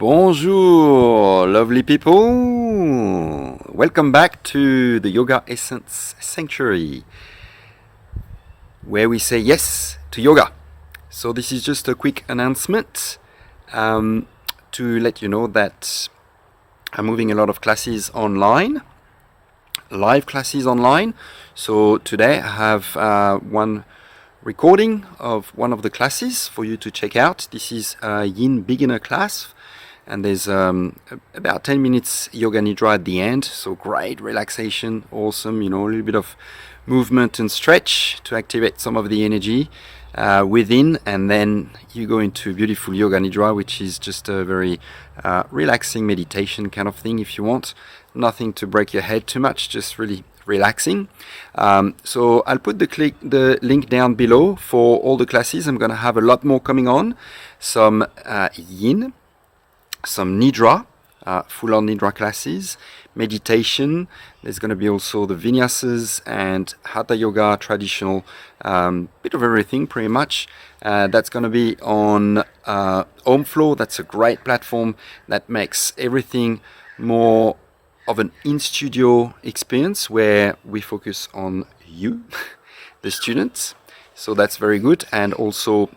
Bonjour, lovely people. Welcome back to the Yoga Essence Sanctuary, where we say yes to yoga. So this is just a quick announcement to let you know that I'm moving a lot of classes online, live classes online. So today I have one recording of one of the classes for you to check out. This is a Yin beginner class. And there's about 10 minutes Yoga Nidra at the end, so great relaxation, awesome, a little bit of movement and stretch to activate some of the energy within, and then you go into beautiful Yoga Nidra, which is just a very relaxing meditation kind of thing if you want. Nothing to break your head too much, just really relaxing. So I'll put the link down below for all the classes. I'm going to have a lot more coming on, some Yin, some Nidra, full-on Nidra classes, meditation. There's going to be also the Vinyasas and Hatha Yoga, traditional, bit of everything pretty much. That's going to be on OmFlow. That's a great platform that makes everything more of an in-studio experience where we focus on you, the students. So that's very good. And also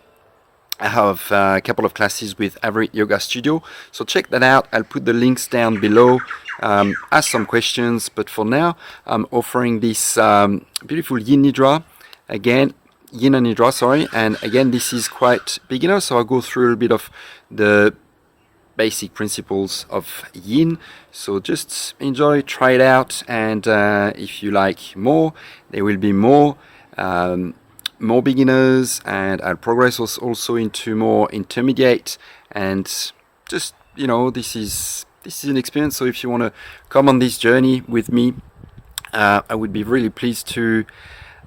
I have a couple of classes with Every Yoga Studio, so check that out. I'll put the links down below. Ask some questions, but for now I'm offering this beautiful Yin Nidra, again, Yin and Nidra, sorry, and again this is quite beginner, so I'll go through a little bit of the basic principles of Yin. So just enjoy, try it out, and if you like more, there will be more beginners, and I'll progress also into more intermediate, and just this is an experience. So if you want to come on this journey with me, I would be really pleased to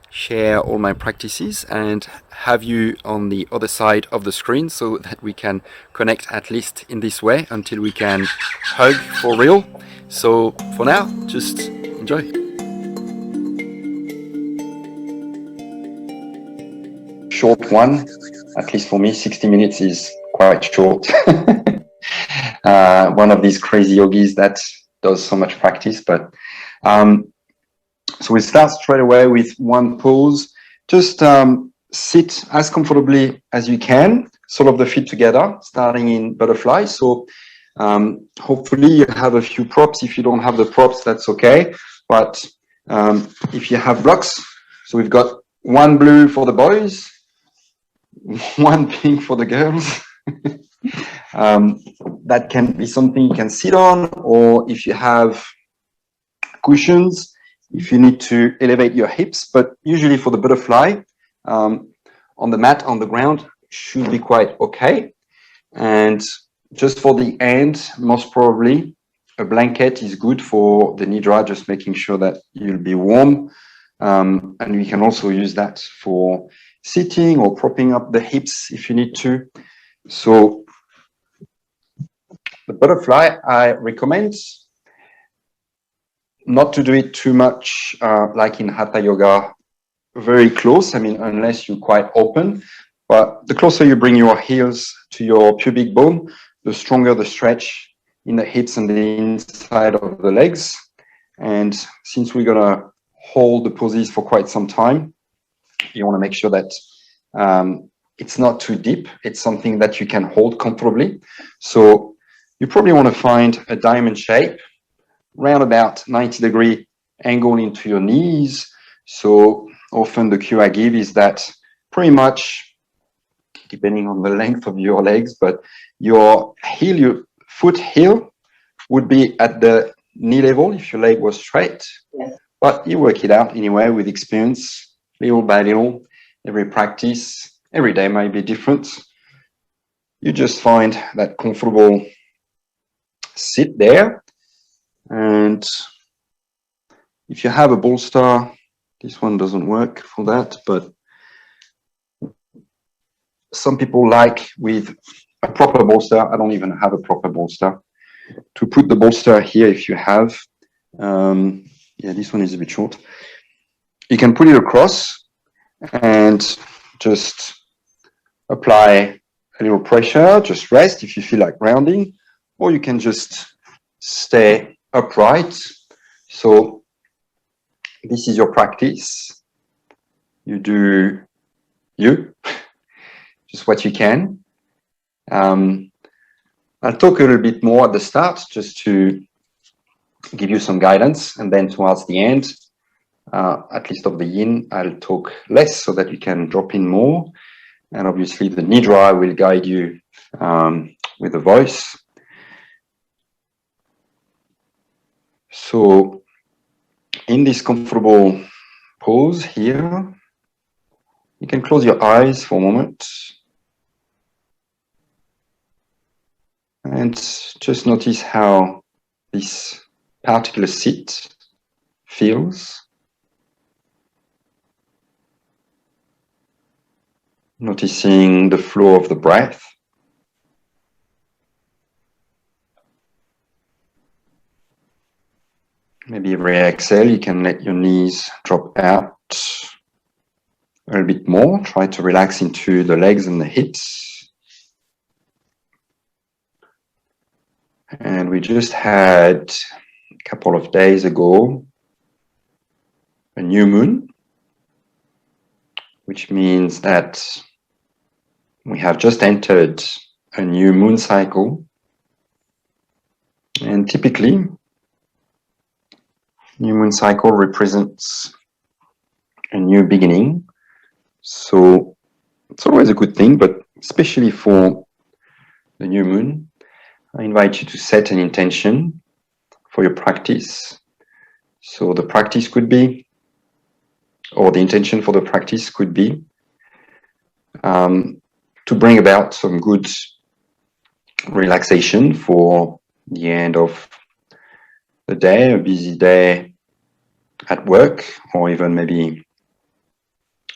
share all my practices and have you on the other side of the screen so that we can connect at least in this way until we can hug for real. So for now, just enjoy. Short one, at least for me, 60 minutes is quite short. One of these crazy yogis that does so much practice, but so we start straight away with one pose. Just sit as comfortably as you can, sole of the feet together, starting in butterfly. So hopefully you have a few props. If you don't have the props, that's okay. But if you have blocks, so we've got one blue for the boys, one pink for the girls. That can be something you can sit on, or if you have cushions, if you need to elevate your hips. But usually for the butterfly, on the mat, on the ground, should be quite okay. And just for the end, most probably a blanket is good for the Nidra, just making sure that you'll be warm. And you can also use that for sitting or propping up the hips if you need to. So the butterfly, I recommend not to do it too much like in Hatha Yoga, very close. I mean, unless you're quite open. But the closer you bring your heels to your pubic bone, the stronger the stretch in the hips and the inside of the legs. And since we're going to hold the poses for quite some time, you want to make sure that it's not too deep. It's something that you can hold comfortably. So you probably want to find a diamond shape, round about 90-degree angle into your knees. So often the cue I give is that pretty much, depending on the length of your legs, but your heel, your foot heel would be at the knee level if your leg was straight. Yes. But you work it out anyway with experience, little by little. Every practice, every day might be different. You just find that comfortable sit there. And if you have a bolster, this one doesn't work for that, but some people like with a proper bolster. I don't even have a proper bolster. To put the bolster here, if you have, yeah, this one is a bit short. You can put it across and just apply a little pressure, just rest if you feel like grounding, or you can just stay upright. So this is your practice. You do just what you can. I'll talk a little bit more at the start just to give you some guidance, and then towards the end, at least of the yin, I'll talk less so that you can drop in more. And obviously the nidra will guide you with the voice. So in this comfortable pose here, you can close your eyes for a moment and just notice how this particular sit feels. Noticing the flow of the breath. Maybe every exhale, you can let your knees drop out a little bit more. Try to relax into the legs and the hips. And we just had a couple of days ago a new moon, which means that we have just entered a new moon cycle. And typically, new moon cycle represents a new beginning. So it's always a good thing, but especially for the new moon, I invite you to set an intention for your practice. So the practice could be, or the intention for the practice could be, to bring about some good relaxation for the end of the day, a busy day at work, or even maybe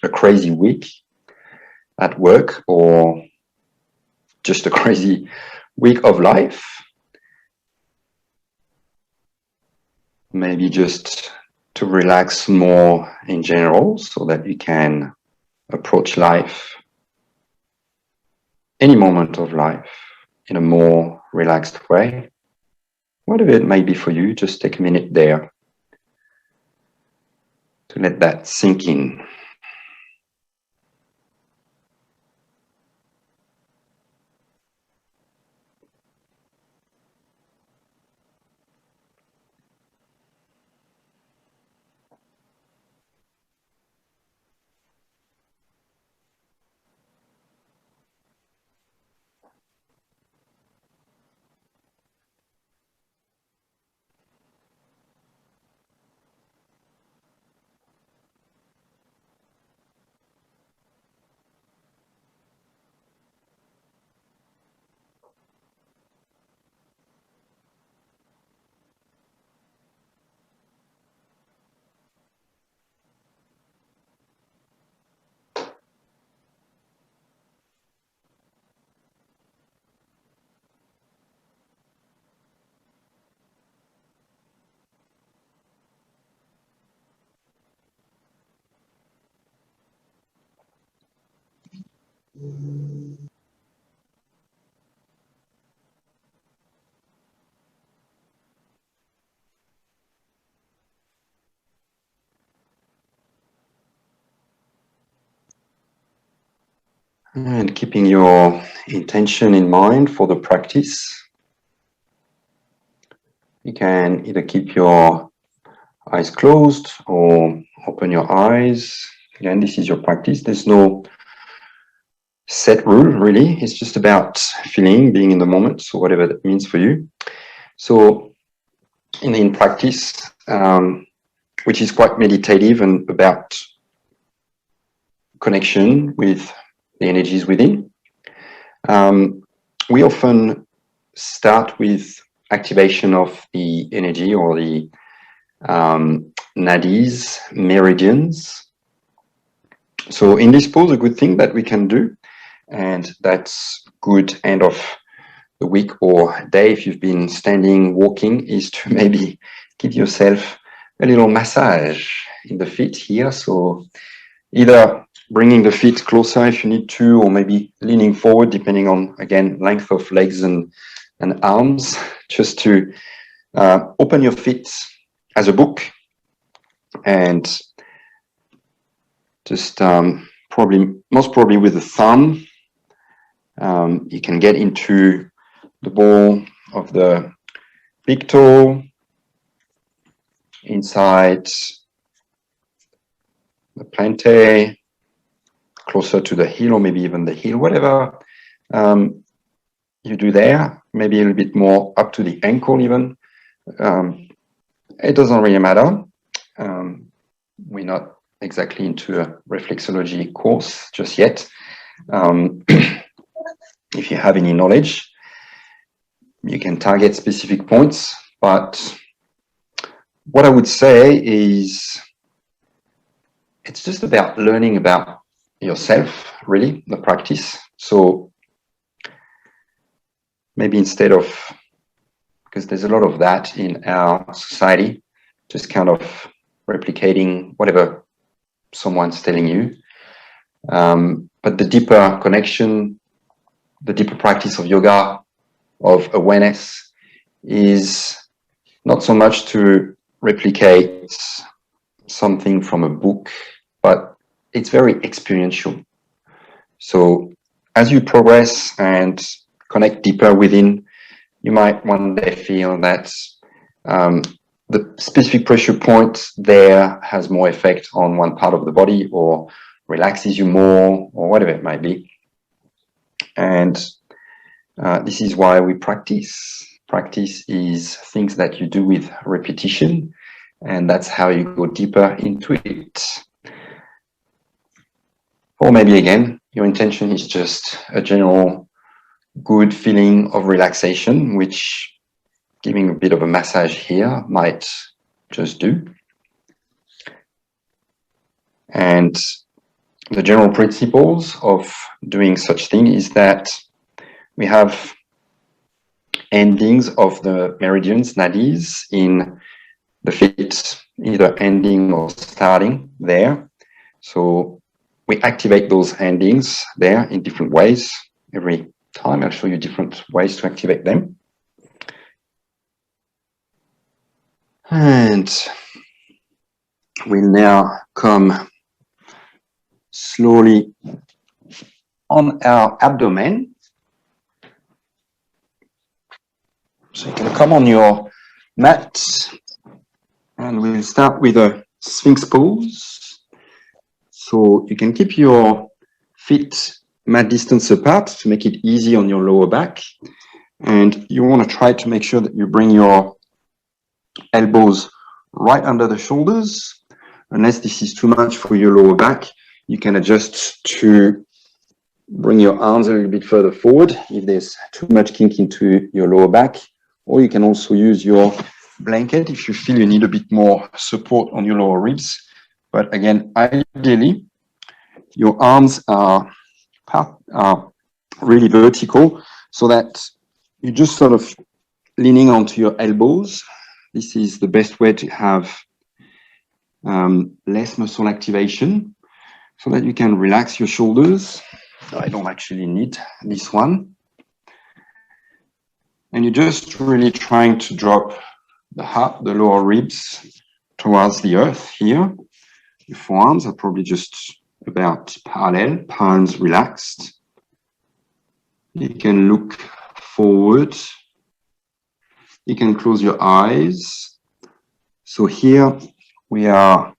a crazy week at work, or just a crazy week of life. Maybe just to relax more in general so that you can approach life, any moment of life, in a more relaxed way. Whatever it may be for you, just take a minute there to let that sink in. And keeping your intention in mind for the practice, you can either keep your eyes closed or open your eyes. Again, this is your practice. There's no set rule, really. It's just about feeling, being in the moment, so whatever that means for you. So in practice, which is quite meditative and about connection with the energies within, we often start with activation of the energy or the nadis, meridians. So in this pose, a good thing that we can do, and that's good end of the week or day if you've been standing, walking, is to maybe give yourself a little massage in the feet here. So either bringing the feet closer if you need to, or maybe leaning forward, depending on, again, length of legs and and arms, just to open your feet as a book, and just most probably with the thumb, you can get into the ball of the big toe, inside the plantae, closer to the heel, or maybe even the heel, whatever you do there, maybe a little bit more up to the ankle even. It doesn't really matter. We're not exactly into a reflexology course just yet. If you have any knowledge, you can target specific points, but what I would say is it's just about learning about yourself, really, the practice. So maybe instead of, because there's a lot of that in our society, just kind of replicating whatever someone's telling you. But the deeper connection, the deeper practice of yoga, of awareness, is not so much to replicate something from a book, but it's very experiential. So as you progress and connect deeper within, you might one day feel that the specific pressure point there has more effect on one part of the body, or relaxes you more, or whatever it might be. And this is why we practice. Practice is things that you do with repetition, and that's how you go deeper into it. Or maybe again, your intention is just a general good feeling of relaxation, which giving a bit of a massage here might just do. And the general principles of doing such thing is that we have endings of the meridians, nadis, in the feet, either ending or starting there. So we activate those endings there in different ways. Every time I'll show you different ways to activate them. And we'll now come slowly on our abdomen. So you can come on your mat, and we'll start with a Sphinx Pose. So you can keep your feet mat distance apart to make it easy on your lower back. And you want to try to make sure that you bring your elbows right under the shoulders. Unless this is too much for your lower back, you can adjust to bring your arms a little bit further forward if there's too much kink into your lower back. Or you can also use your blanket if you feel you need a bit more support on your lower ribs. But again, ideally, your arms are really vertical, so that you're just sort of leaning onto your elbows. This is the best way to have less muscle activation, so that you can relax your shoulders. I don't actually need this one. And you're just really trying to drop the heart, the lower ribs towards the earth here. Your forearms are probably just about parallel, palms relaxed. You can look forward. You can close your eyes. So here we are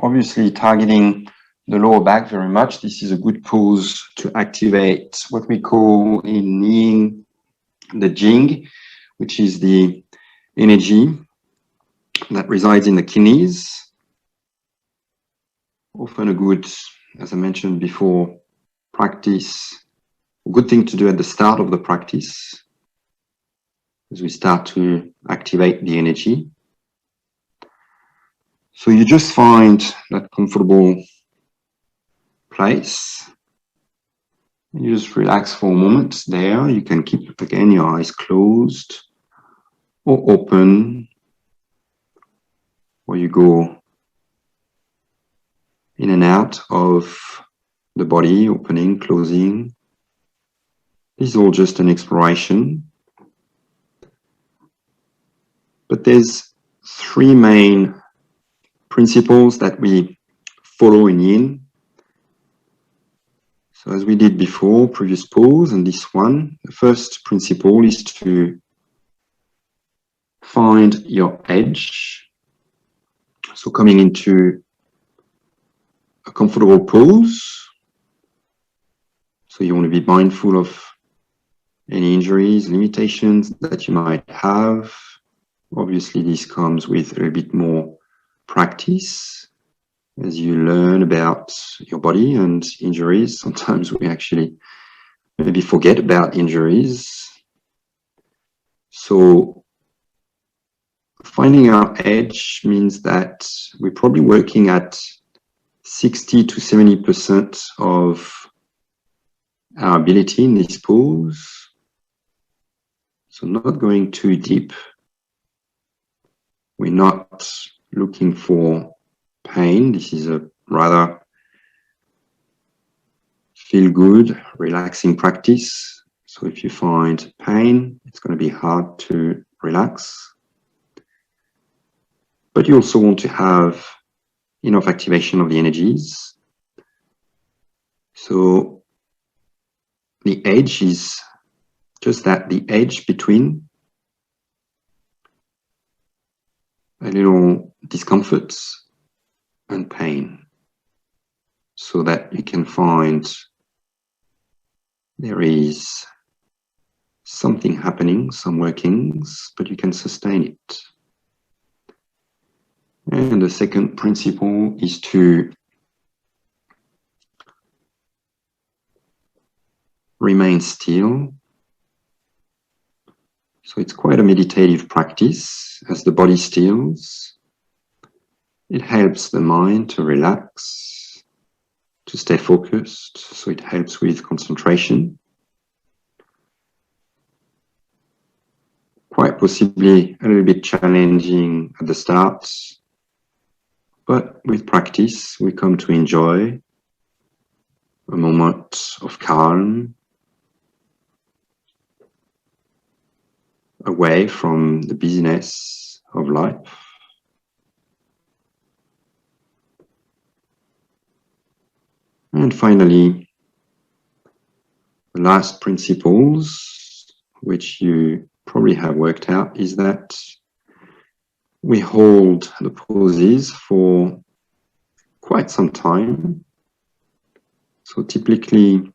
obviously targeting the lower back very much. This is a good pose to activate what we call in Yin the Jing, which is the energy that resides in the kidneys. Often a good, as I mentioned before, practice, a good thing to do at the start of the practice, as we start to activate the energy. So you just find that comfortable place. You just relax for a moment there. You can keep, again, your eyes closed or open, or you go in and out of the body, opening, closing. This is all just an exploration. But there's three main principles that we follow in Yin. So as we did before, previous pose and this one, the first principle is to find your edge. So coming into a comfortable pose. So you want to be mindful of any injuries, limitations that you might have. Obviously, this comes with a little bit more practice as you learn about your body and injuries. Sometimes we actually maybe forget about injuries. So finding our edge means that we're probably working at 60 to 70% of our ability in this pose. So not going too deep. We're not looking for pain. This is a rather feel good, relaxing practice. So if you find pain, it's going to be hard to relax. But you also want to have enough activation of the energies. So the edge is just that, the edge between a little discomfort and pain, so that you can find there is something happening, some workings, but you can sustain it. And the second principle is to remain still. So it's quite a meditative practice. As the body stills, it helps the mind to relax, to stay focused. So it helps with concentration. Quite possibly a little bit challenging at the start, but with practice, we come to enjoy a moment of calm, away from the busyness of life. And finally, the last principles, which you probably have worked out, is that we hold the poses for quite some time. So typically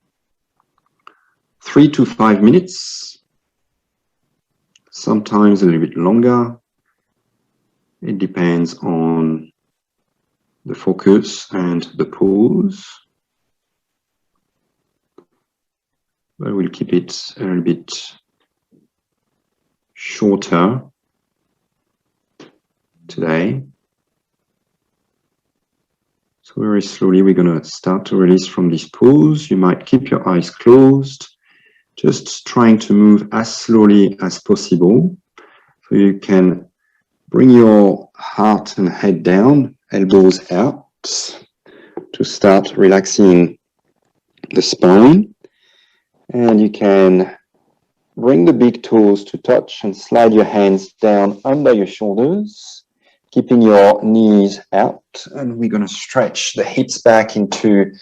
3 to 5 minutes, sometimes a little bit longer. It depends on the focus and the pose. But we'll keep it a little bit shorter today. So very slowly we're going to start to release from this pose. You might keep your eyes closed, just trying to move as slowly as possible. So you can bring your heart and head down, elbows out, to start relaxing the spine. And you can bring the big toes to touch and slide your hands down under your shoulders, keeping your knees out. And we're going to stretch the hips back into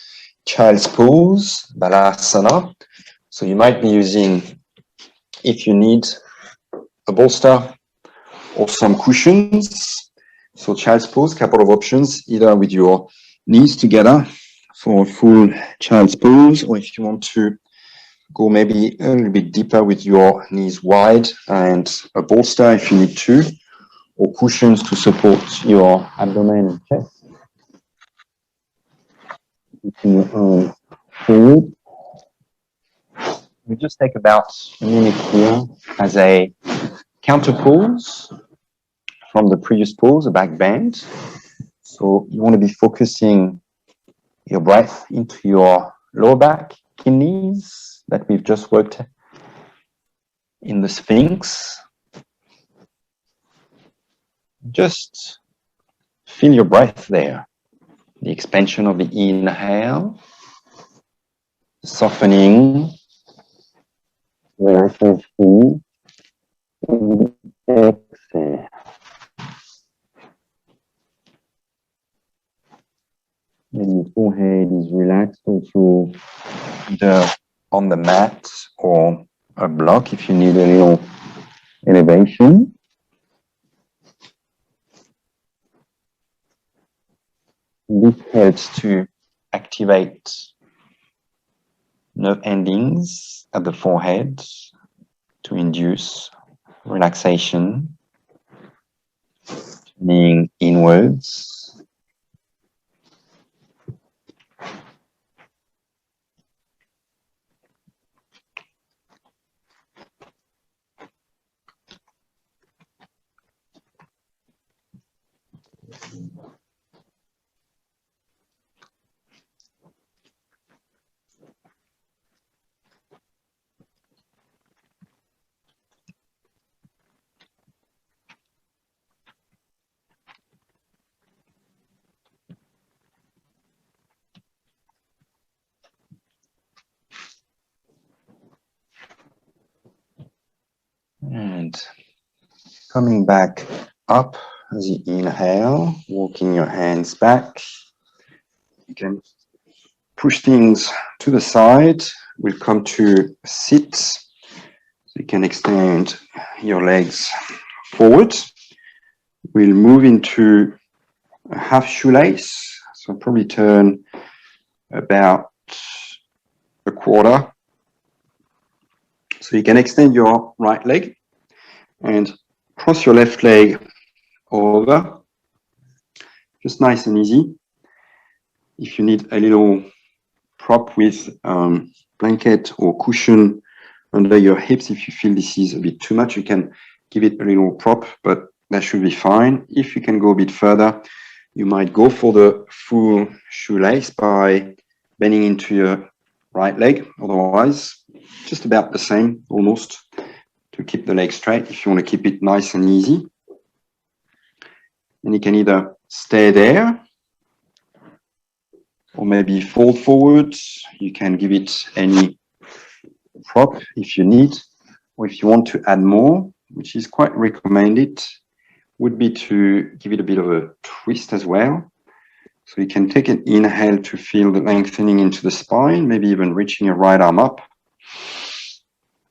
child's pose, balasana. So you might be using, if you need, a bolster or some cushions. So child's pose, couple of options, either with your knees together for a full child's pose, or if you want to go maybe a little bit deeper with your knees wide and a bolster if you need to, or cushions to support your abdomen and chest. Keeping your arms forward. We just take about a minute here as a counter pose from the previous pose, a back bend. So you want to be focusing your breath into your lower back, kidneys that we've just worked in the Sphinx. Just feel your breath there. The expansion of the inhale, softening, relaxation, and exhale. relaxed also either on the mat or a block if you need a little elevation. This helps to activate nerve endings at the forehead to induce relaxation, turning inwards. And coming back up as you inhale, walking your hands back. You can push things to the side. We'll come to sit. So you can extend your legs forward. We'll move into a half shoelace. So probably turn about a quarter. So you can extend your right leg and cross your left leg over. Just nice and easy. If you need a little prop with blanket or cushion under your hips, if you feel this is a bit too much, you can give it a little prop, but that should be fine. If you can go a bit further, you might go for the full shoelace by bending into your right leg. Otherwise, just about the same, almost, to keep the leg straight if you want to keep it nice and easy. And you can either stay there or maybe fold forward. You can give it any prop if you need, or if you want to add more, which is quite recommended, would be to give it a bit of a twist as well. So you can take an inhale to feel the lengthening into the spine, maybe even reaching your right arm up.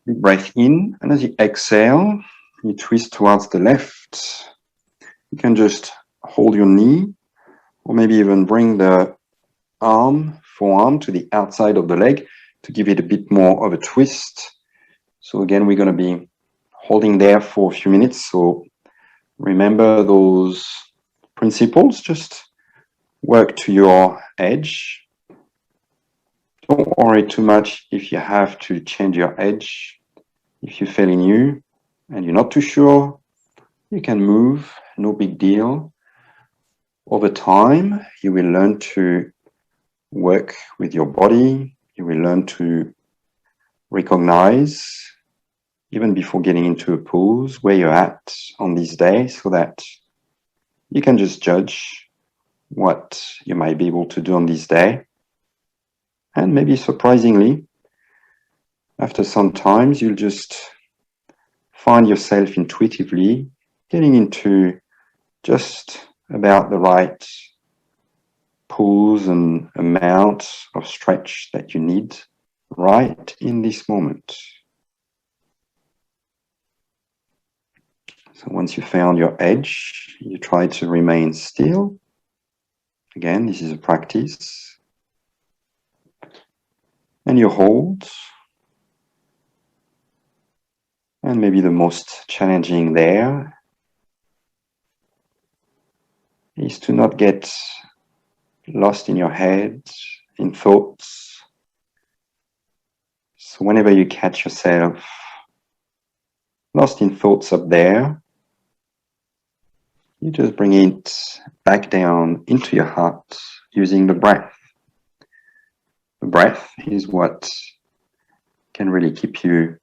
Big breath in, and as you exhale, you twist towards the left. You can just hold your knee, or maybe even bring the forearm to the outside of the leg to give it a bit more of a twist. So again, we're going to be holding there for a few minutes. So remember those principles, just work to your edge. Don't worry too much if you have to change your edge. If you're fairly new and you're not too sure, you can move, no big deal. Over time, you will learn to work with your body. You will learn to recognize, even before getting into a pose, where you're at on this day, so that you can just judge what you might be able to do on this day. And maybe surprisingly, after some times, you'll just find yourself intuitively getting into just about the right pose and amount of stretch that you need right in this moment. So once you found your edge, you try to remain still. Again, this is a practice. And you hold. And maybe the most challenging there is to not get lost in your head, in thoughts. So whenever you catch yourself lost in thoughts up there, you just bring it back down into your heart using the breath. The breath is what can really keep you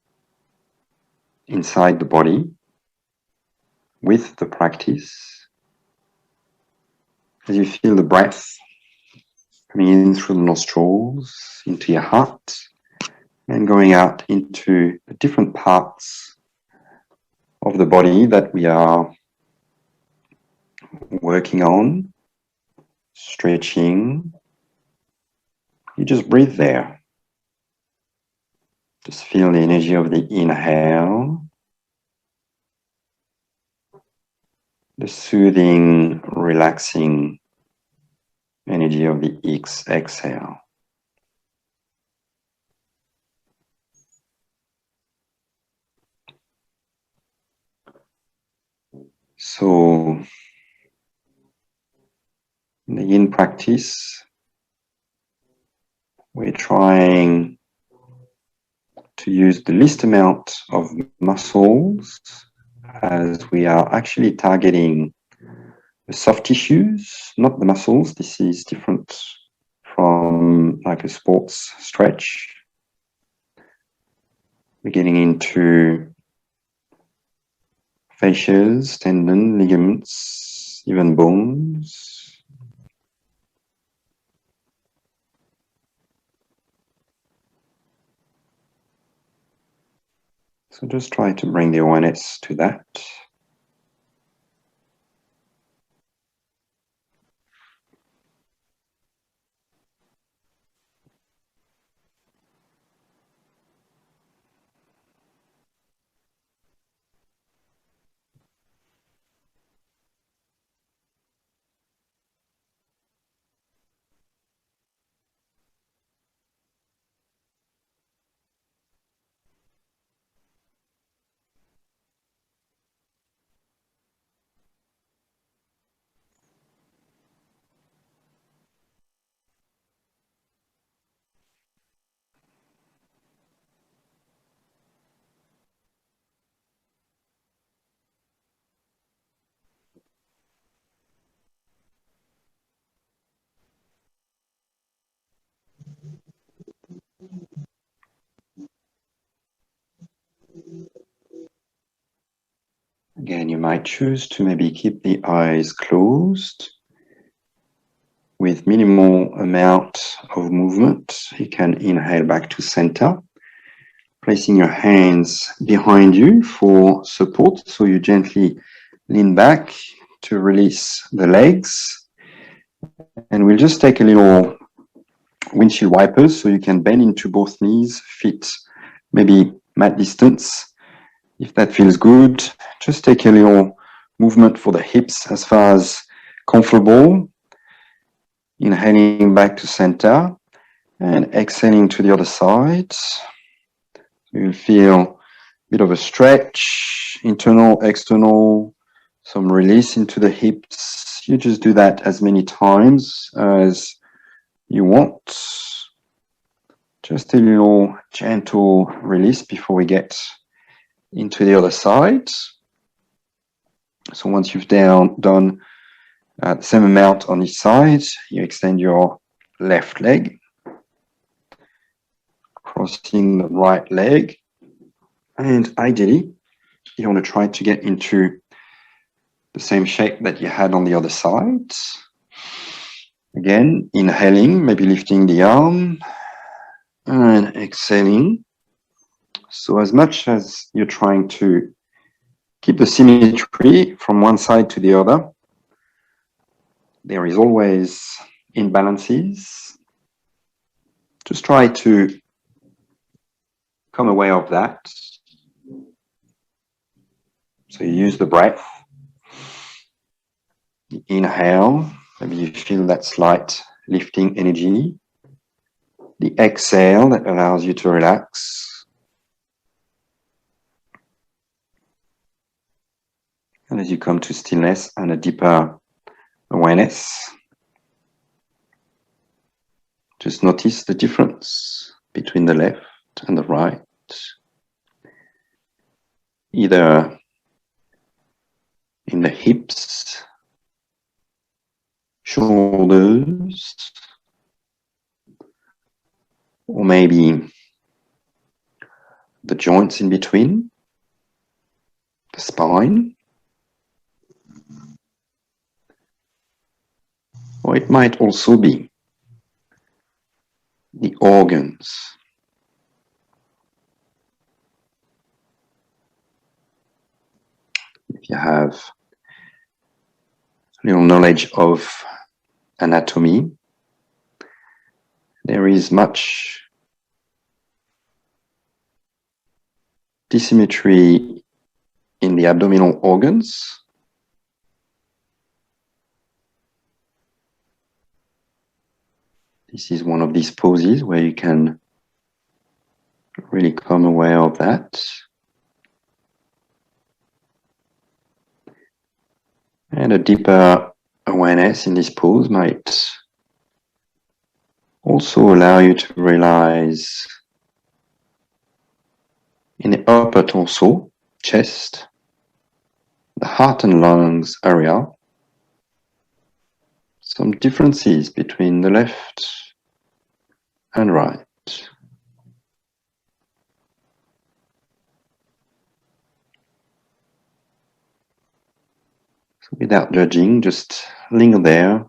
inside the body with the practice. As you feel the breath coming in through the nostrils into your heart and going out into the different parts of the body that we are working on, stretching, You just breathe there. Just feel the energy of the inhale, the soothing, relaxing energy of the exhale. So, in the Yin practice, we're trying to use the least amount of muscles as we are actually targeting the soft tissues, not the muscles. This is different from like a sports stretch. We're getting into fascias, tendon, ligaments, even bones. So just try to bring the awareness to that. Again, you might choose to maybe keep the eyes closed with minimal amount of movement. You can inhale back to center, placing your hands behind you for support. So you gently lean back to release the legs. And we'll just take a little windshield wipers so you can bend into both knees, feet maybe mat distance. If that feels good, just take a little movement for the hips as far as comfortable. Inhaling back to center and exhaling to the other side. You'll feel a bit of a stretch, internal, external, some release into the hips. You just do that as many times as you want. Just a little gentle release before we get into the other side. So once you've done the same amount on each side, you extend your left leg, crossing the right leg, and ideally you want to try to get into the same shape that you had on the other side. Again, inhaling, maybe lifting the arm, and exhaling. So as much as you're trying to keep the symmetry from one side to the other, there is always imbalances. Just try to come aware of that. So you use the breath. Inhale, maybe you feel that slight lifting energy. The exhale that allows you to relax. And as you come to stillness and a deeper awareness, just notice the difference between the left and the right. Either in the hips, shoulders, or maybe the joints in between, the spine. Or it might also be the organs. If you have a little knowledge of anatomy, There is much dysymmetry in the abdominal organs. This is one of these poses where you can really become aware of that. And a deeper awareness in this pose might also allow you to realize in the upper torso, chest, the heart and lungs area, some differences between the left and right. So without judging, just linger there.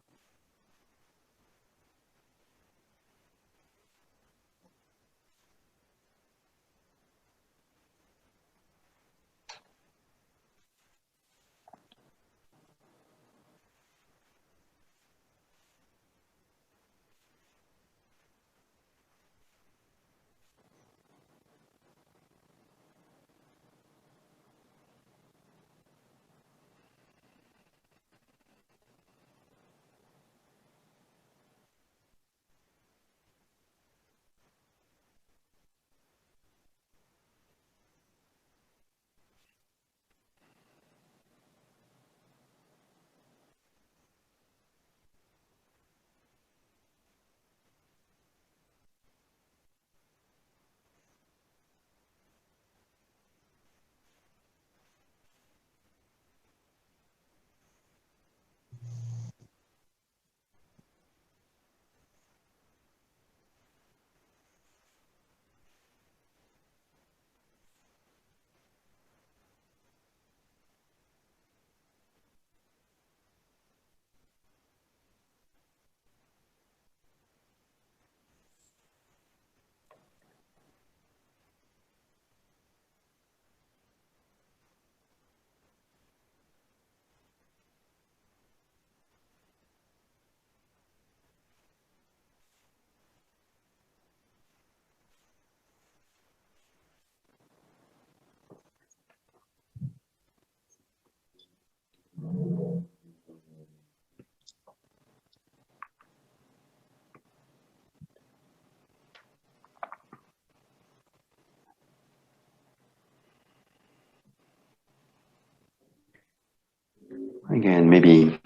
Again, maybe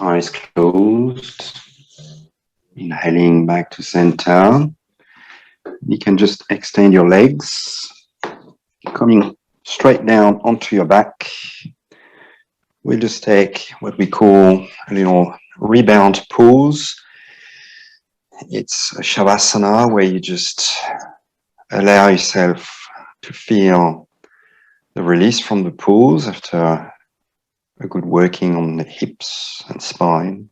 eyes closed, inhaling back to center. You can just extend your legs, coming straight down onto your back. We'll just take what we call a little rebound pose. It's a Shavasana where you just allow yourself to feel the release from the pose after a good working on the hips and spine.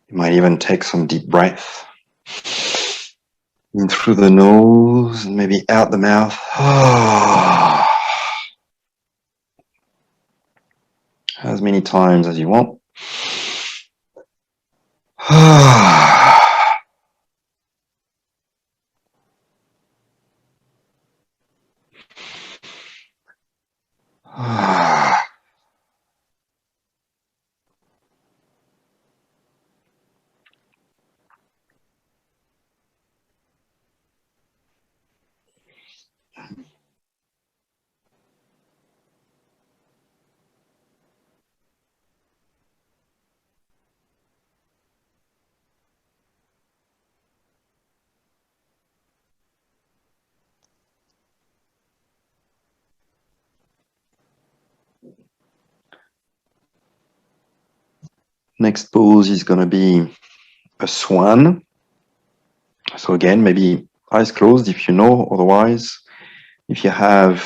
You might even take some deep breath in through the nose and maybe out the mouth. As many times as you want. Next pose is going to be a swan. So again, maybe eyes closed if you know, otherwise, if you have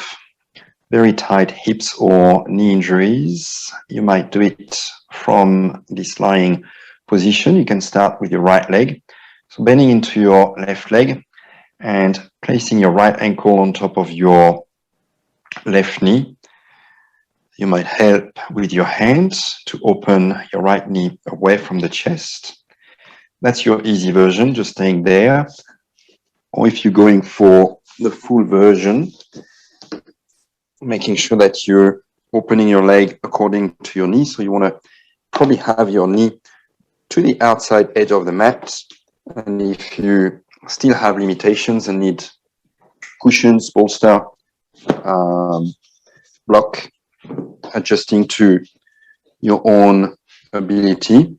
very tight hips or knee injuries, you might do it from this lying position. You can start with your right leg. So bending into your left leg and placing your right ankle on top of your left knee. You might help with your hands to open your right knee away from the chest. That's your easy version, just staying there. Or if you're going for the full version, making sure that you're opening your leg according to your knee. So you want to probably have your knee to the outside edge of the mat. And if you still have limitations and need cushions, bolster, block, adjusting to your own ability.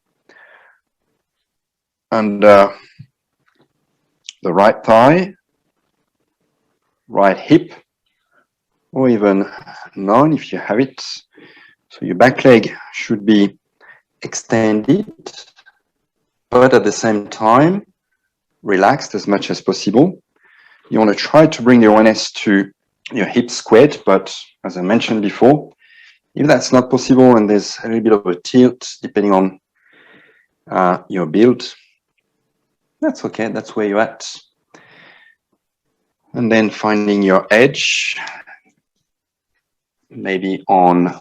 And the right thigh, right hip, or even none if you have it. So your back leg should be extended, but at the same time, relaxed as much as possible. You want to try to bring the awareness to your hips squared, but as I mentioned before, if that's not possible and there's a little bit of a tilt, depending on your build, that's okay, that's where you're at. And then finding your edge, maybe on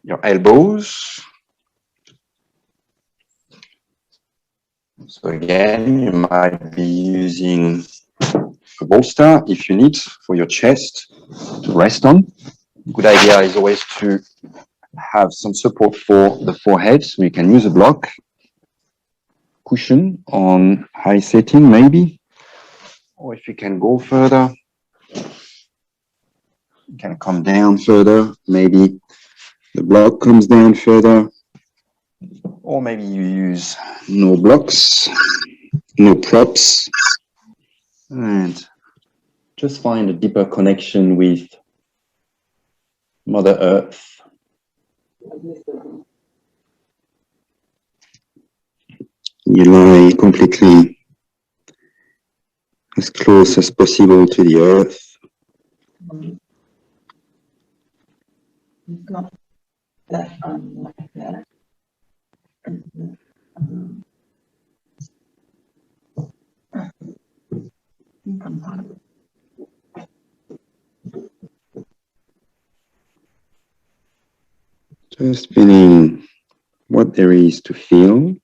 your elbows. So again, you might be using a bolster if you need for your chest to rest on. Good idea is always to have some support for the forehead, so you can use a block, cushion on high setting maybe, or if you can go further, you can come down further, maybe the block comes down further, or maybe you use no blocks, no props, and just find a deeper connection with Mother Earth. You lie completely as close as possible to the earth. Just feeling what there is to feel.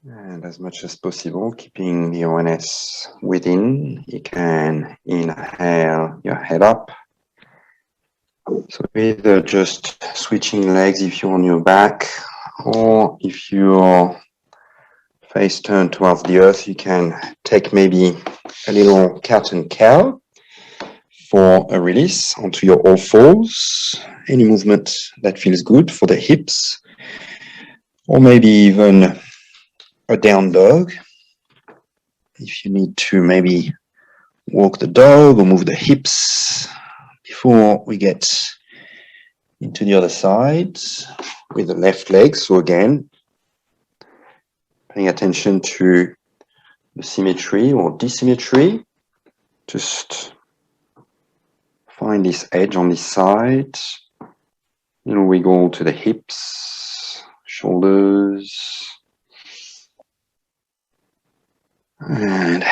And as much as possible, keeping the awareness within, you can inhale your head up. So either just switching legs if you're on your back, or if your face turned towards the earth, you can take maybe a little cat and cow for a release onto your all fours. Any movement that feels good for the hips, or maybe even a down dog. If you need to maybe walk the dog or move the hips before we get into the other side with the left leg. So again, paying attention to the symmetry or dissymmetry. Just find this edge on this side. Little wiggle to the hips, shoulders. And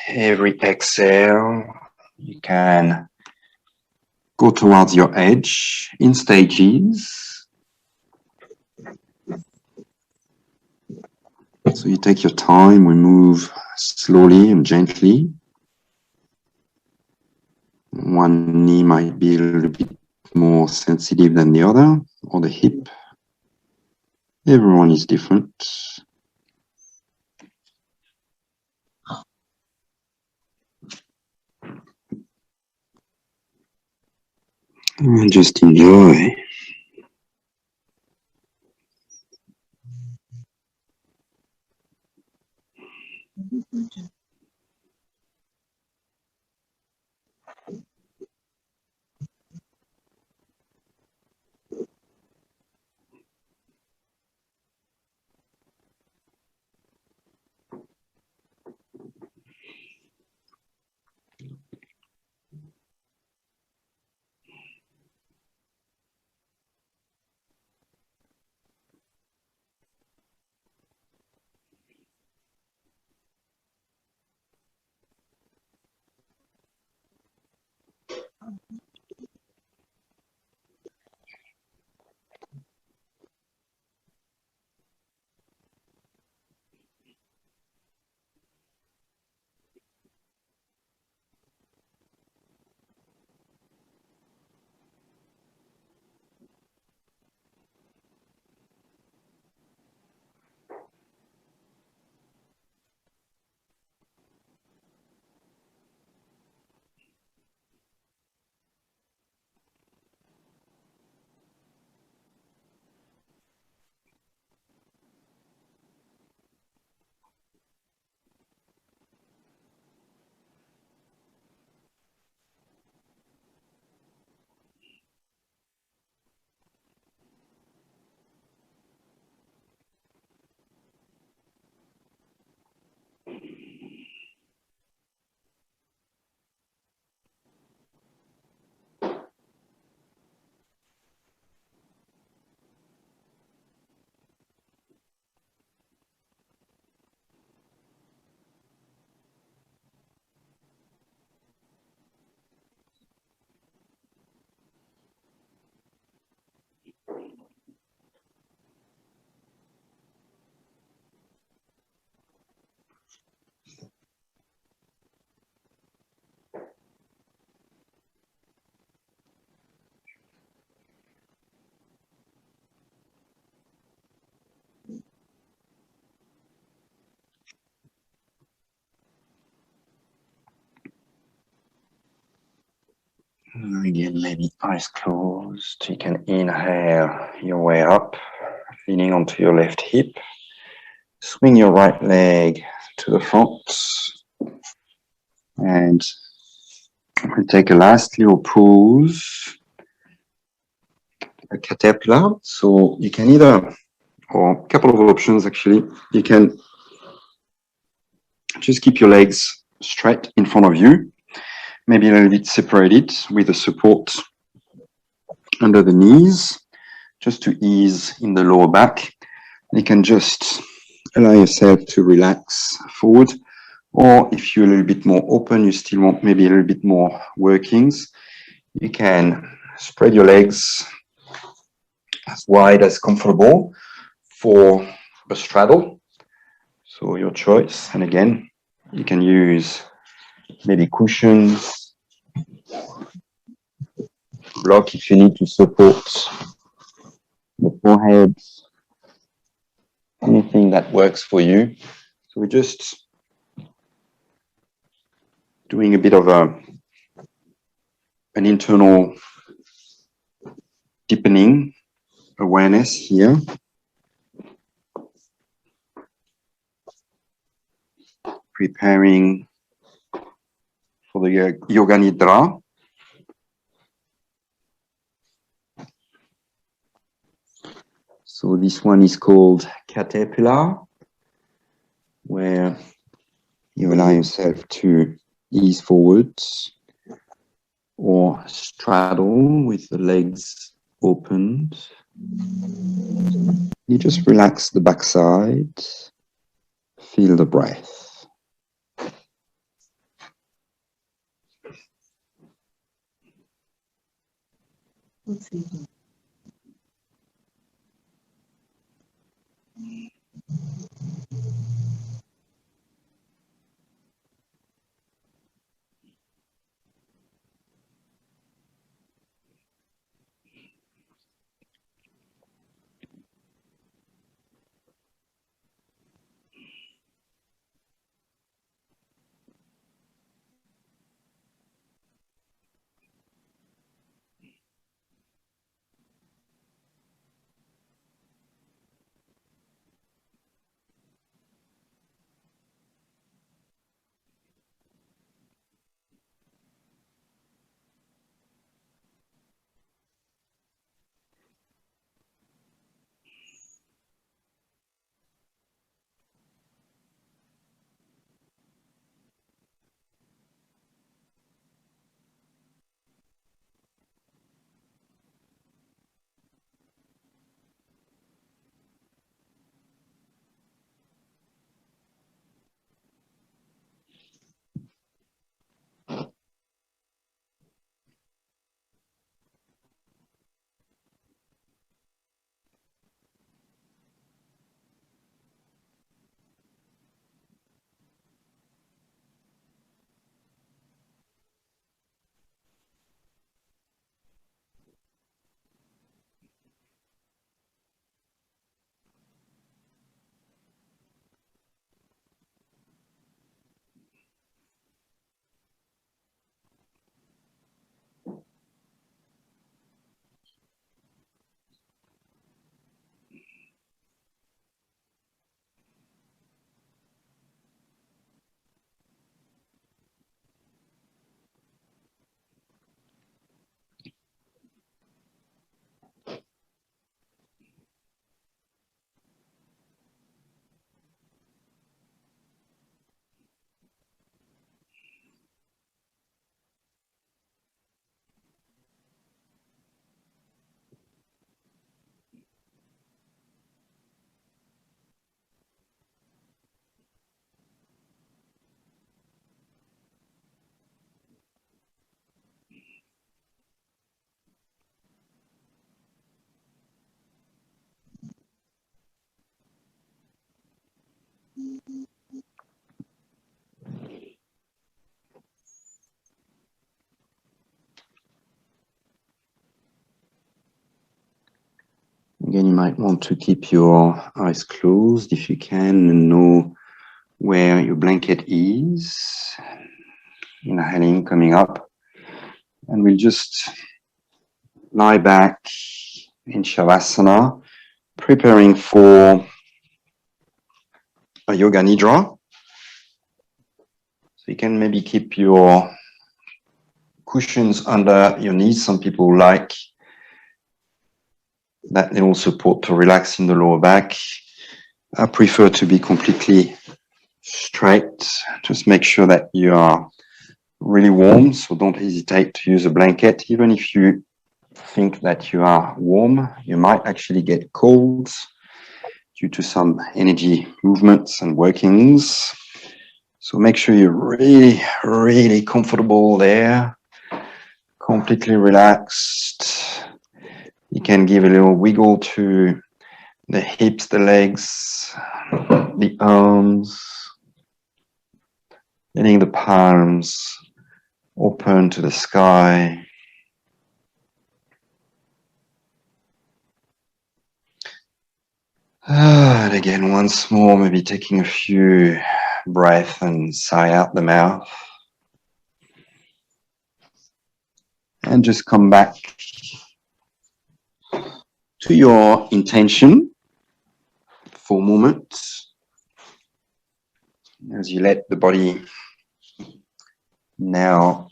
every exhale, you can go towards your edge in stages. So you take your time, we move slowly and gently. One knee might be a little bit more sensitive than the other, or the hip. Everyone is different. And just enjoy. Again, maybe eyes closed. You can inhale your way up, leaning onto your left hip. Swing your right leg to the front. And we'll take a last little pose, a caterpillar. So you can either, or a couple of options actually, you can just keep your legs straight in front of you, maybe a little bit separated with the support under the knees, just to ease in the lower back. You can just allow yourself to relax forward, or if you're a little bit more open, you still want maybe a little bit more workings, you can spread your legs as wide as comfortable for a straddle. So your choice. And again, you can use maybe cushions, block if you need to support the forehead, anything that works for you. So we're just doing a bit of an internal deepening awareness here. Preparing for the Yoga Nidra. So this one is called Caterpillar, where you allow yourself to ease forwards or straddle with the legs opened. You just relax the backside, feel the breath. Again, you might want to keep your eyes closed if you can and know where your blanket is. Inhaling, coming up. And we'll just lie back in Shavasana, preparing for a Yoga Nidra. So you can maybe keep your cushions under your knees. Some people like that little support to relax in the lower back. I prefer to be completely straight. Just make sure that you are really warm, so don't hesitate to use a blanket. Even if you think that you are warm, you might actually get cold due to some energy movements and workings. So make sure you're really, really comfortable there, completely relaxed. You can give a little wiggle to the hips, the legs, the arms, letting the palms open to the sky. And again, once more, maybe taking a few breaths and sigh out the mouth. And just come back to your intention for a moment. As you let the body now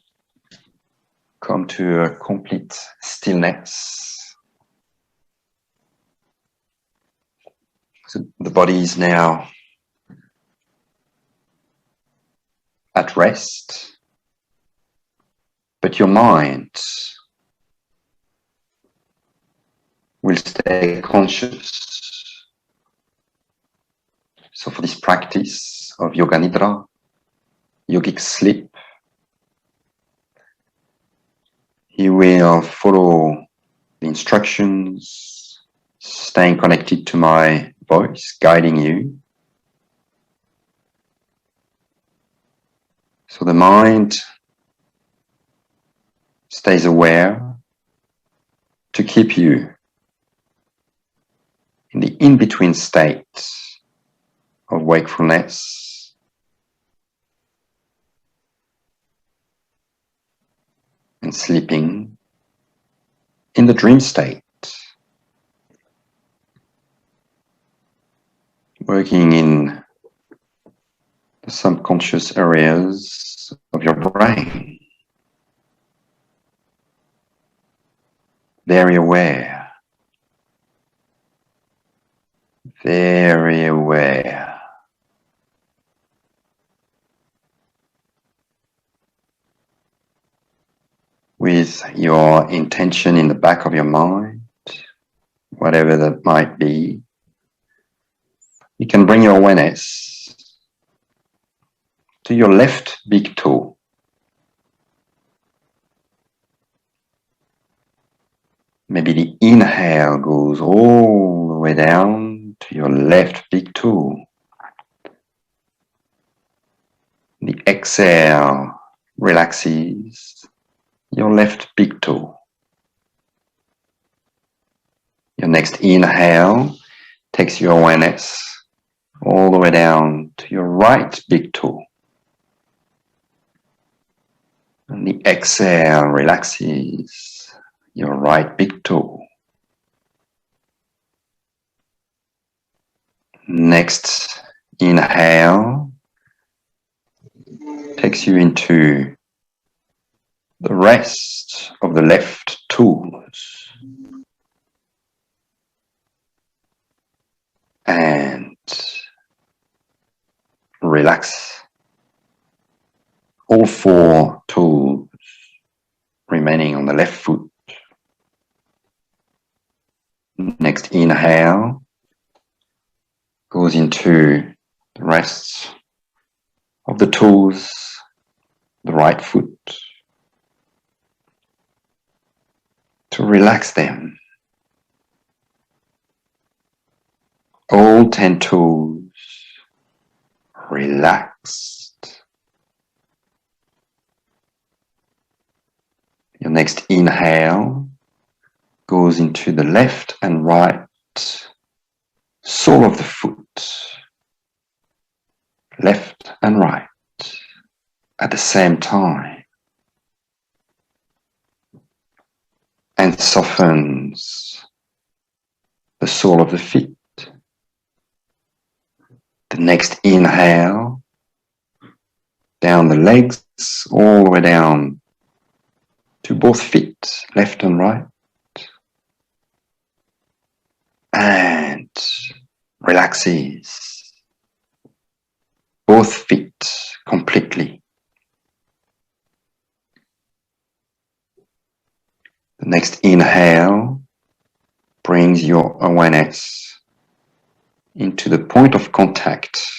come to a complete stillness. So the body is now at rest, but your mind will stay conscious. So for this practice of Yoga Nidra, yogic sleep, you will follow the instructions, staying connected to my voice, guiding you. So the mind stays aware to keep you in the in-between state of wakefulness and sleeping in the dream state, working in the subconscious areas of your brain, very aware, very aware. With your intention in the back of your mind, whatever that might be, you can bring your awareness to your left big toe. Maybe the inhale goes all the way down to your left big toe. The exhale relaxes your left big toe. Your next inhale takes your awareness all the way down to your right big toe. And the exhale relaxes your right big toe. Next inhale takes you into the rest of the left toes. And relax all four toes remaining on the left foot. Next inhale goes into the rest of the toes, the right foot, to relax them. All 10 toes relaxed. Your next inhale goes into the left and right sole of the foot, left and right at the same time, and softens the sole of the feet. The next inhale, down the legs, all the way down to both feet, left and right, and relaxes both feet completely. The next inhale brings your awareness into the point of contact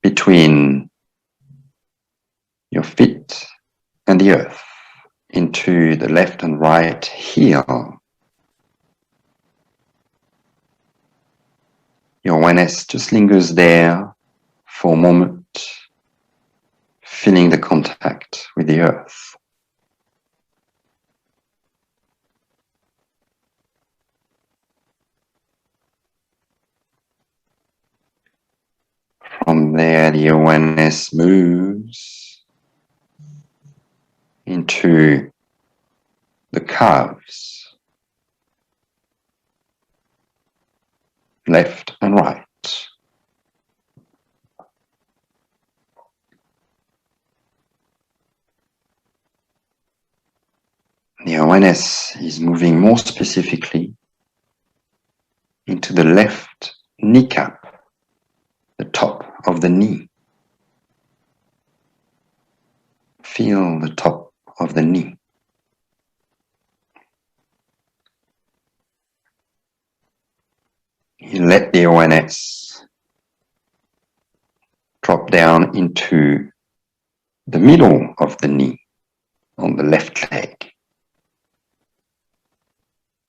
between your feet and the earth, into the left and right heel. Your awareness just lingers there for a moment, feeling the contact with the earth. From there, the awareness moves into the calves, left and right. The awareness is moving more specifically into the left kneecap, the top of the knee. Feel the top of the knee. You let the awareness drop down into the middle of the knee on the left leg,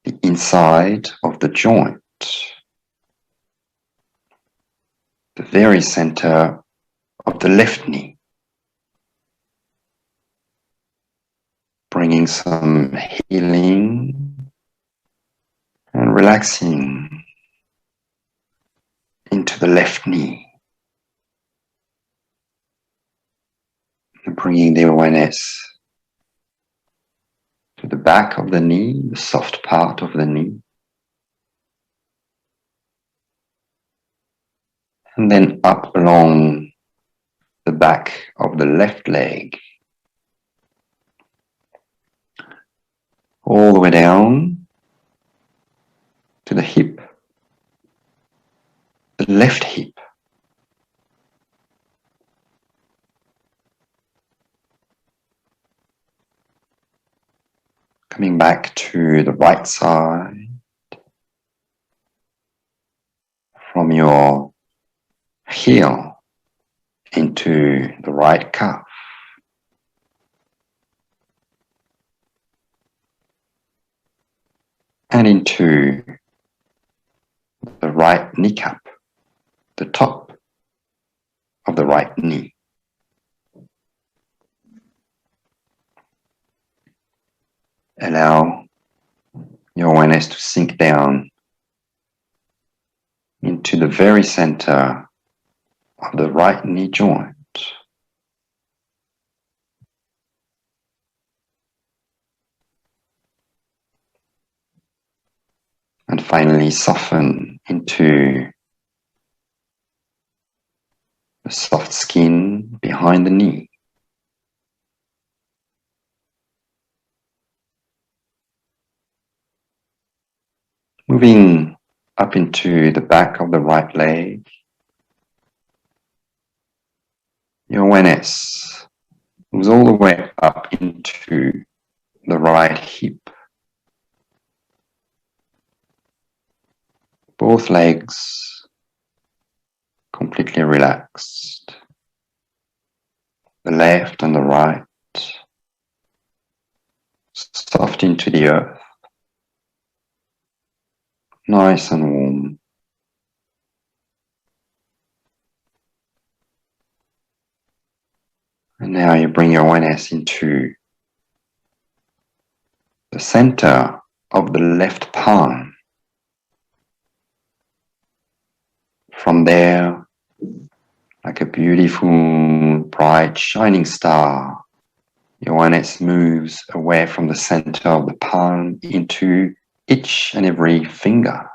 the inside of the joint, the very center of the left knee, bringing some healing and relaxing into the left knee, and bringing the awareness to the back of the knee, the soft part of the knee, and then up along the back of the left leg, all the way down to the hip, the left hip. Coming back to the right side, from your heel into the right calf. And into the right kneecap, the top of the right knee. Allow your awareness to sink down into the very center of the right knee joint. And finally soften into the soft skin behind the knee. Moving up into the back of the right leg, your awareness moves all the way up into the right hip. Both legs completely relaxed. The left and the right soft into the earth. Nice and warm. And now you bring your awareness into the center of the left palm. From there, like a beautiful, bright, shining star, your awareness moves away from the center of the palm into each and every finger.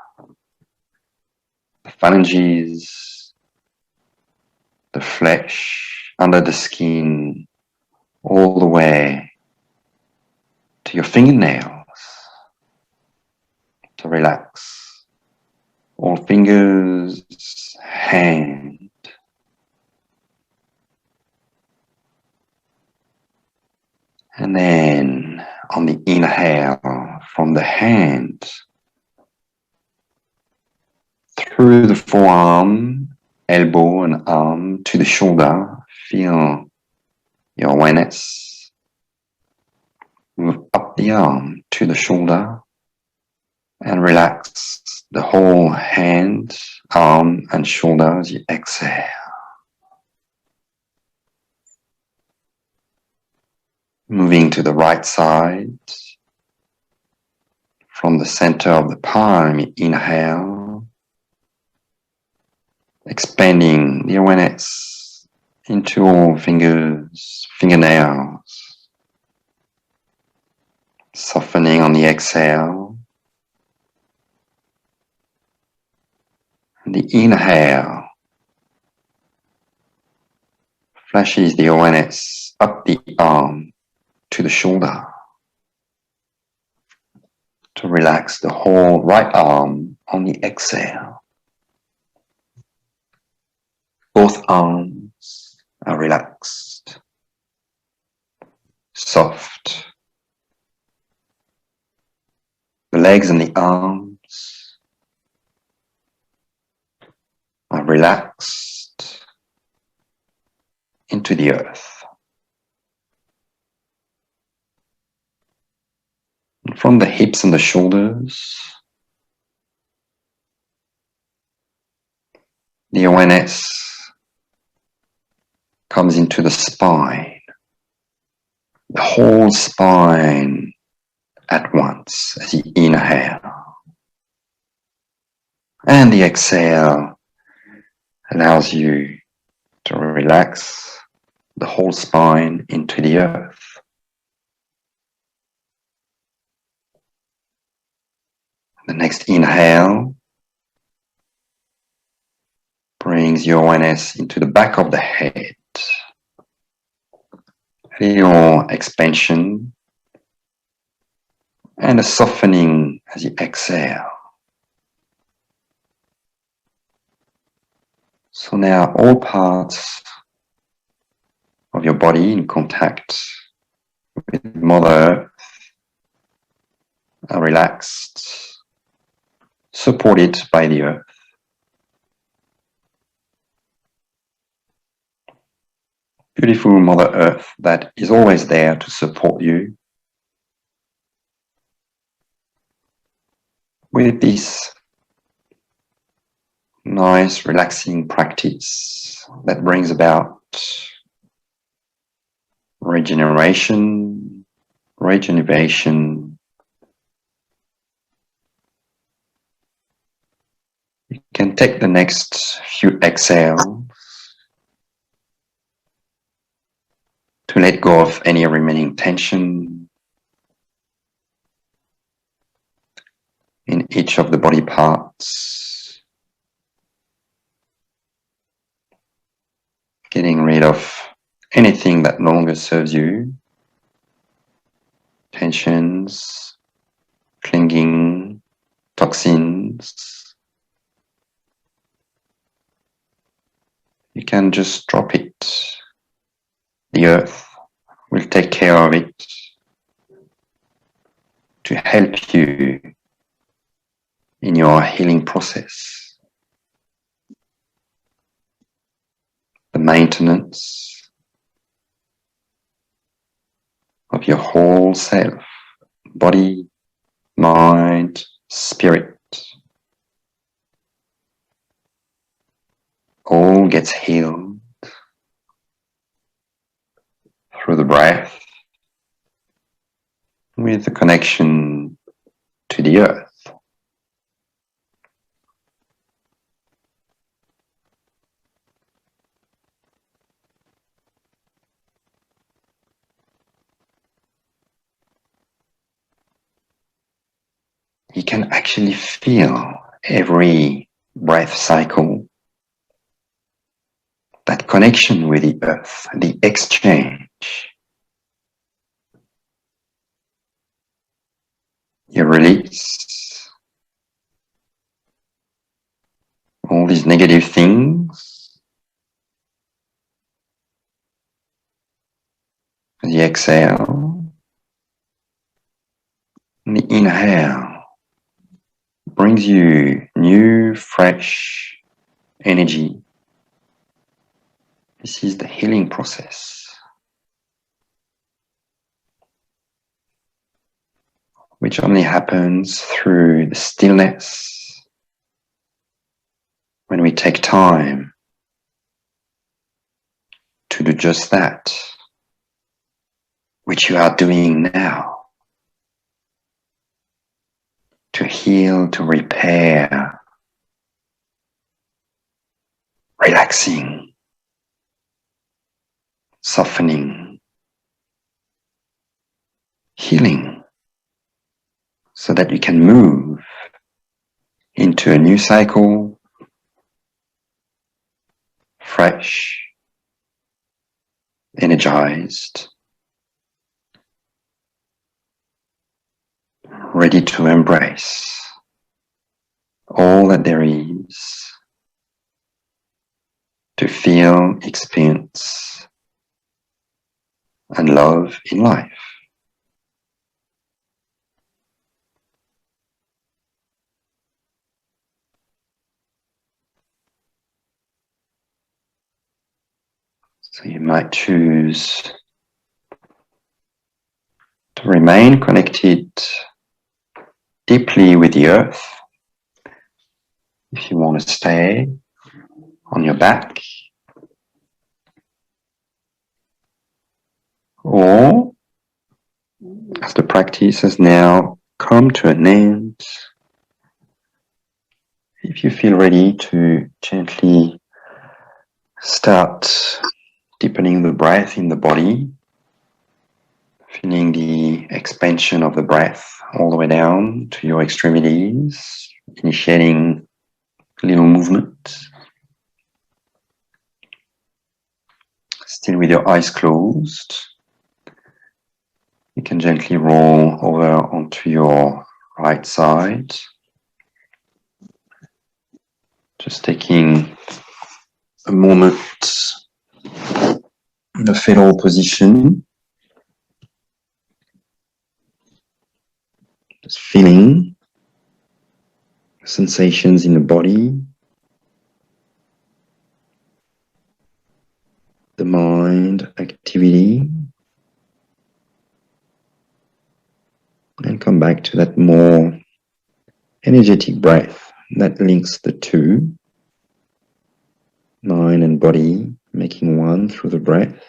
The phalanges, the flesh under the skin, all the way to your fingernails. To relax all fingers, hand. And then on the inhale from the hand through the forearm, elbow and arm to the shoulder, feel your awareness move up the arm to the shoulder and relax the whole hand arm and shoulder as you exhale. Moving to the right side. From the center of the palm, inhale. Expanding the awareness into all fingers, fingernails. Softening on the exhale. And the inhale flashes the awareness up the arm to the shoulder to relax the whole right arm on the exhale. Both arms are relaxed, soft. The legs and the arms are relaxed into the earth. And from the hips and the shoulders, the awareness comes into the spine, the whole spine at once as you inhale. And the exhale allows you to relax the whole spine into the earth. The next inhale brings your awareness into the back of the head. A little expansion and a softening as you exhale. So now all parts of your body in contact with Mother Earth are relaxed, supported by the earth. Beautiful Mother Earth that is always there to support you with this nice relaxing practice that brings about regeneration, rejuvenation. You can take the next few exhales to let go of any remaining tension in each of the body parts, getting rid of anything that no longer serves you, tensions, clinging, toxins. You can just drop it. The earth will take care of it to help you in your healing process. The maintenance of your whole self, body, mind, spirit, all gets healed through the breath with the connection to the earth. You can actually feel every breath cycle, that connection with the earth, the exchange. You release all these negative things as you exhale. And the inhale brings you new, fresh energy. This is the healing process, which only happens through the stillness when we take time to do just that, which you are doing now, to heal, to repair, relaxing, softening, healing, so that you can move into a new cycle, fresh, energized, ready to embrace all that there is, to feel, experience, and love in life. So you might choose to remain connected deeply with the earth. If you want to stay on your back, or as the practice has now come to an end, if you feel ready to gently start deepening the breath in the body, feeling the expansion of the breath all the way down to your extremities, initiating a little movement. Still with your eyes closed, you can gently roll over onto your right side. Just taking a moment in the fetal position. Just feeling sensations in the body, the mind activity, and come back to that more energetic breath that links the two, mind and body, making one through the breath.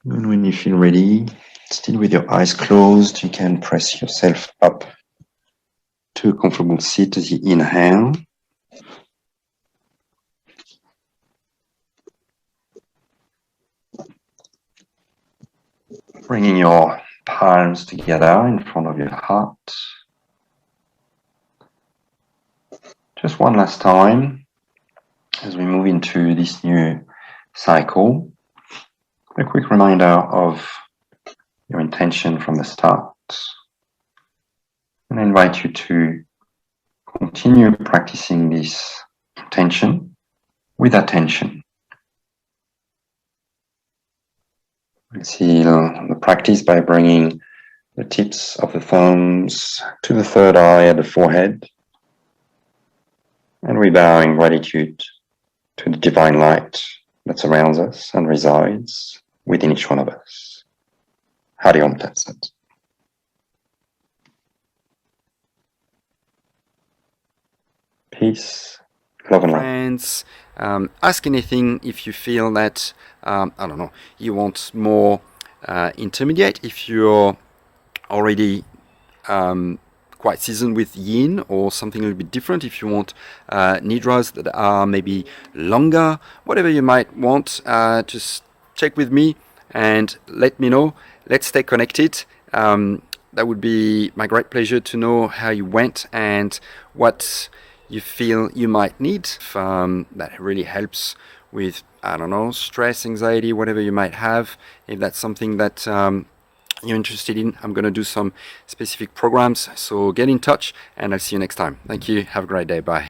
And when you feel ready, still with your eyes closed, you can press yourself up to a comfortable seat as you inhale. Bringing your palms together in front of your heart. Just one last time as we move into this new cycle. A quick reminder of your intention from the start. And I invite you to continue practicing this intention with attention. We'll seal the practice by bringing the tips of the thumbs to the third eye at the forehead, and we bow in gratitude to the divine light that surrounds us and resides within each one of us. Hari Om Tat Sat. Peace, love and light. Friends, ask anything if you feel that, I don't know, you want more intermediate, if you're already quite seasoned with yin or something a little bit different, if you want nidras that are maybe longer, whatever you might want, just check with me and let me know. Let's stay connected. That would be my great pleasure to know how you went and what you feel you might need. That really helps with, I don't know, stress, anxiety, whatever you might have. If that's something that you're interested in, I'm going to do some specific programs. So get in touch and I'll see you next time. Thank you. Have a great day. Bye.